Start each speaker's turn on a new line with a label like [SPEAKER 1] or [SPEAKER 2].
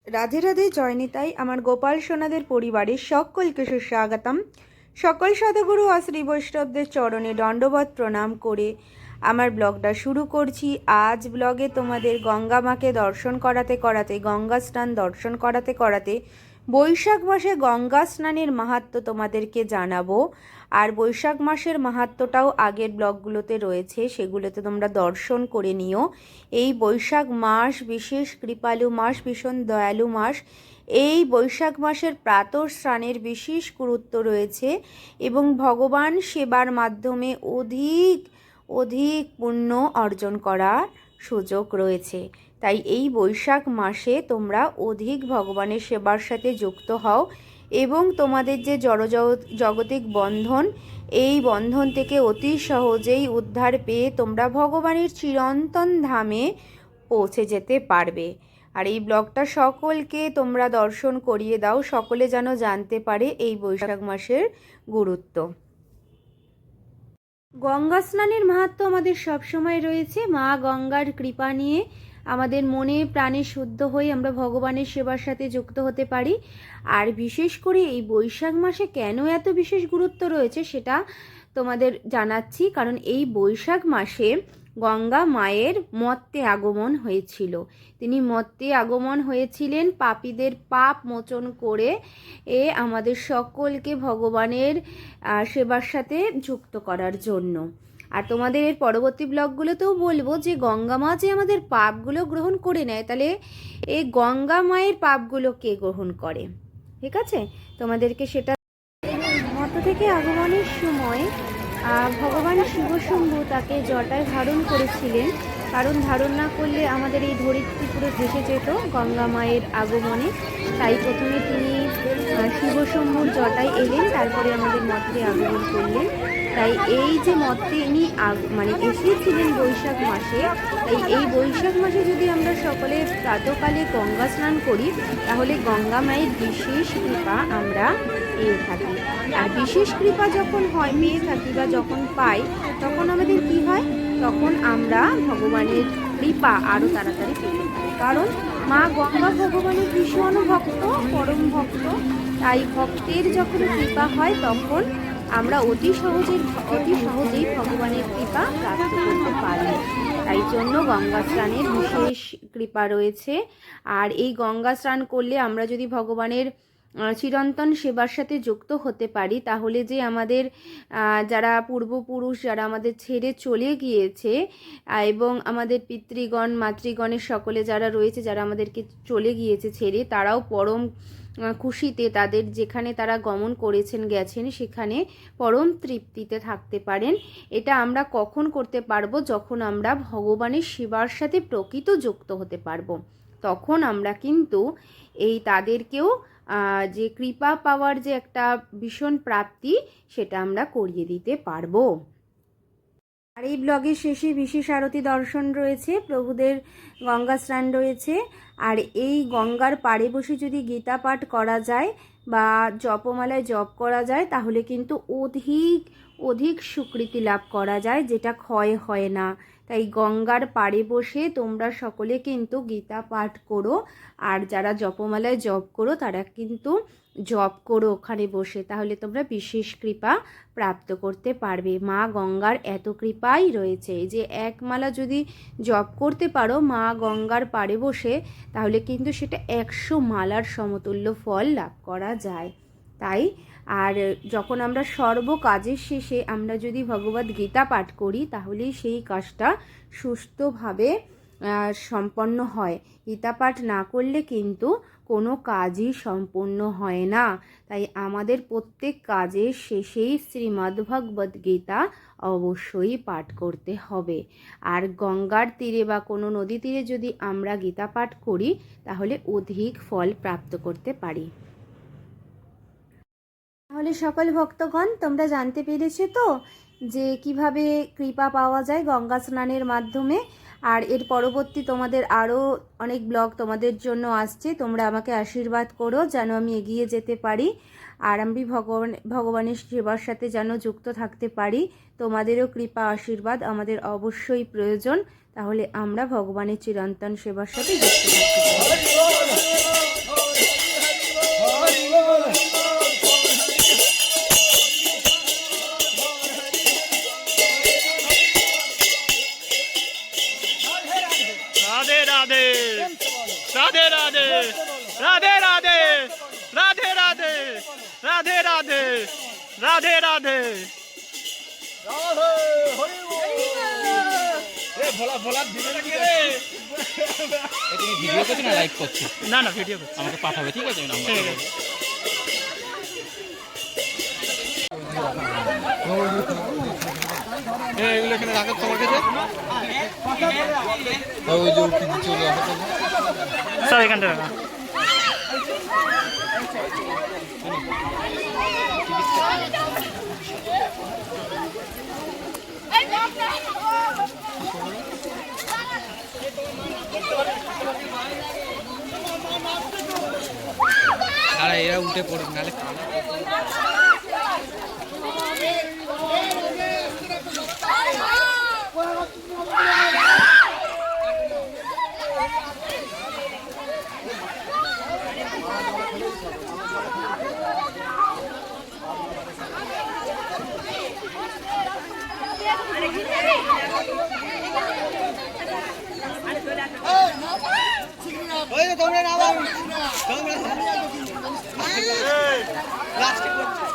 [SPEAKER 1] রাধে রাধে জয়নিতাই আমার গোপাল সোনাদের পরিবারের সকলকে সুস্বাগতম। সকল সদগুরু আর শ্রী বৈষ্ণবদের চরণে দণ্ডবত প্রণাম করে আমার ব্লগটা শুরু করছি। আজ ব্লগে তোমাদের গঙ্গা মাকে দর্শন করাতে করাতে, গঙ্গা স্নান দর্শন করাতে করাতে বৈশাখ মাসে গঙ্গা স্নানের মাহাত্ম্য তোমাদেরকে জানাবো। আর বৈশাখ মাসের মাহাত্ম্যটাও আগের ব্লগগুলোতে রয়েছে, সেগুলোতে তোমরা দর্শন করে নিও। এই বৈশাখ মাস বিশেষ কৃপালু মাস, ভীষণ দয়ালু মাস। এই বৈশাখ মাসের প্রাতঃ স্নানের বিশেষ গুরুত্ব রয়েছে এবং ভগবান সেবার মাধ্যমে অধিক অধিক পুণ্য অর্জন করার সুযোগ রয়েছে। তাই এই বৈশাখ মাসে তোমরা অধিক ভগবানের সেবার সাথে যুক্ত হও এবং তোমাদের যে জগতিক বন্ধন, এই বন্ধন থেকে অতি সহজেই উদ্ধার পেয়ে তোমরা ভগবানের চিরন্তন ধামে পৌঁছে যেতে পারবে। আর এই ব্লগটা সকলকে তোমরা দর্শন করিয়ে দাও, সকলে যেন জানতে পারে এই বৈশাখ মাসের গুরুত্ব। গঙ্গা স্নানের মাহাত্ম্য আমাদের সবসময় রয়েছে। মা গঙ্গার কৃপা নিয়ে আমাদের মনে প্রাণে শুদ্ধ হয়ে আমরা ভগবানের সেবার সাথে যুক্ত হতে পারি। আর বিশেষ করে এই বৈশাখ মাসে কেন এত বিশেষ গুরুত্ব রয়েছে সেটা তোমাদের জানাচ্ছি। কারণ এই বৈশাখ মাসে গঙ্গা মায়ের মর্তে আগমন হয়েছিল। তিনি মর্তে আগমন হয়েছিলেন পাপীদের পাপ মোচন করে আমাদের সকলকে ভগবানের সেবার সাথে যুক্ত করার জন্য। আর তোমাদের এর পরবর্তী ব্লগগুলোতেও বলবো যে গঙ্গা মা যে আমাদের পাপগুলো গ্রহণ করে নেয়, তাহলে এই গঙ্গা মায়ের পাপগুলো কে গ্রহণ করে, ঠিক আছে? তোমাদেরকে সেটা মর্ত থেকে আগমনের সময় ভগবান শিবশম্ভু তাকে জটায় ধারণ করেছিলেন, কারণ ধারণ না করলে আমাদের এই ধরিত্রী পুরো ভেসে যেত গঙ্গা মায়ের আগমনে। তাই প্রথমে তিনি শিবশম্ভুর জটায় এলেন, তারপরে আমাদের মর্তে আগমন করলেন। তাই এই যে মর্তে ইনি এসেছিলেন বৈশাখ মাসে, তাই এই বৈশাখ মাসে যদি আমরা সকলে প্রাতকালে গঙ্গা স্নান করি তাহলে গঙ্গা মায়ের বিশেষ কৃপা আমরা পেয়ে থাকি। আর বিশেষ কৃপা যখন পেয়ে থাকি বা যখন পাই, তখন আমাদের কি হয়? তখন আমরা ভগবানের কৃপা আরও তাড়াতাড়ি পেতে থাকি। কারণ মা গঙ্গা ভগবানের ভীষণ ভক্ত, পরম ভক্ত। তাই ভক্তের যখন কৃপা হয় তখন আমরা অতি সহজেই ভগবানের কৃপা প্রাপ্ত করতে পারি। তাই জন্য গঙ্গা স্নানের বিশেষ কৃপা রয়েছে। আর এই গঙ্গা স্নান করলে আমরা যদি ভগবানের চিরন্তন সেবার সাথে যুক্ত হতে পারি, তাহলে যে আমাদের যারা পূর্বপুরুষ যারা আমাদের ছেড়ে চলে গিয়েছে এবং আমাদের পিতৃগণ মাতৃগণের সকলে যারা রয়েছে, যারা আমাদেরকে চলে গিয়েছে ছেড়ে, তারাও পরম খুশিতে তাদের যেখানে তারা গমন গেছেন সেখানে পরম তৃপ্তিতে থাকতে পারেন। এটা আমরা কখন করতে পারবো? যখন আমরা ভগবানের সেবার সাথে প্রকৃত যুক্ত হতে পারবো, তখন আমরা কিন্তু এই তাদেরকেও যে কৃপা পাওয়ার যে একটা ভীষণ প্রাপ্তি, সেটা আমরা করিয়ে দিতে পারবো। আর এই ব্লগের শেষে বিশেষ আরতি দর্শন রয়েছে, প্রভুদের গঙ্গা স্নান রয়েছে। আর এই গঙ্গার পাড়ে বসে যদি গীতা পাঠ করা যায় বা জপমালায় জপ করা যায়, তাহলে কিন্তু অধিক অধিক সুকৃতি লাভ করা যায়, যেটা ক্ষয় হয় না। তাই গঙ্গার পাড়ে বসে তোমরা সকলে কিন্তু গীতা পাঠ করো। আর যারা জপমালায় জপ করো তারা কিন্তু জপ করো ওখানে বসে, তাহলে তোমরা বিশেষ কৃপা প্রাপ্ত করতে পারবে। মা গঙ্গার এত কৃপাই রয়েছে যে এক মালা যদি জপ করতে পারো মা গঙ্গার পাড়ে বসে, তাহলে কিন্তু সেটা 100 মালার সমতুল্য ফল লাভ করা যায়। তাই আর যখন আমরা সর্ব কাজের শেষে আমরা যদি ভগবদ গীতা পাঠ করি, তাহলেই সেই কাজটা সুস্থভাবে সম্পন্ন হয়। গীতা পাঠ না করলে কিন্তু কোনো কাজই সম্পূর্ণ হয় না। তাই আমাদের প্রত্যেক কাজের শেষেই শ্রীমদ্ভগবদ্ গীতা অবশ্যই পাঠ করতে হবে। আর গঙ্গার তীরে বা কোনো নদী তীরে যদি আমরা গীতা পাঠ করি, তাহলে অধিক ফল প্রাপ্ত করতে পারি। তাহলে সকল ভক্তগণ তোমরা জানতে পেরেছো তো যে কিভাবে কৃপা পাওয়া যায় গঙ্গা স্নানের মাধ্যমে। আর এর পরবর্তী তোমাদের আরও অনেক ব্লগ তোমাদের জন্য আসছে। তোমরা আমাকে আশীর্বাদ করো যেন আমি এগিয়ে যেতে পারি, আর আমি ভগবানের সেবার সাথে যেন যুক্ত থাকতে পারি। তোমাদেরও কৃপা আশীর্বাদ আমাদের অবশ্যই প্রয়োজন, তাহলে আমরা ভগবানের চিরন্তন সেবার সাথে যুক্ত থাকতে পারি।
[SPEAKER 2] রাধে রাধে রাধে রাধে রাধে রাধে রাধে রাধে রাধে
[SPEAKER 3] তুমি ভিডিও করছো না লাইভ করছো?
[SPEAKER 2] না না ভিডিও করছি।
[SPEAKER 3] আমাকে পাঠাবে, ঠিক আছে?
[SPEAKER 2] ঠিক আছে।
[SPEAKER 3] এগুলো এখানে রাখো তোমার কাছে। ওই যে উঠে চলে আসো।
[SPEAKER 2] সব এখানটা রাখা।
[SPEAKER 3] আর এরা উঠে পড়ে নালে তোমরা না
[SPEAKER 2] ঠিক আছে।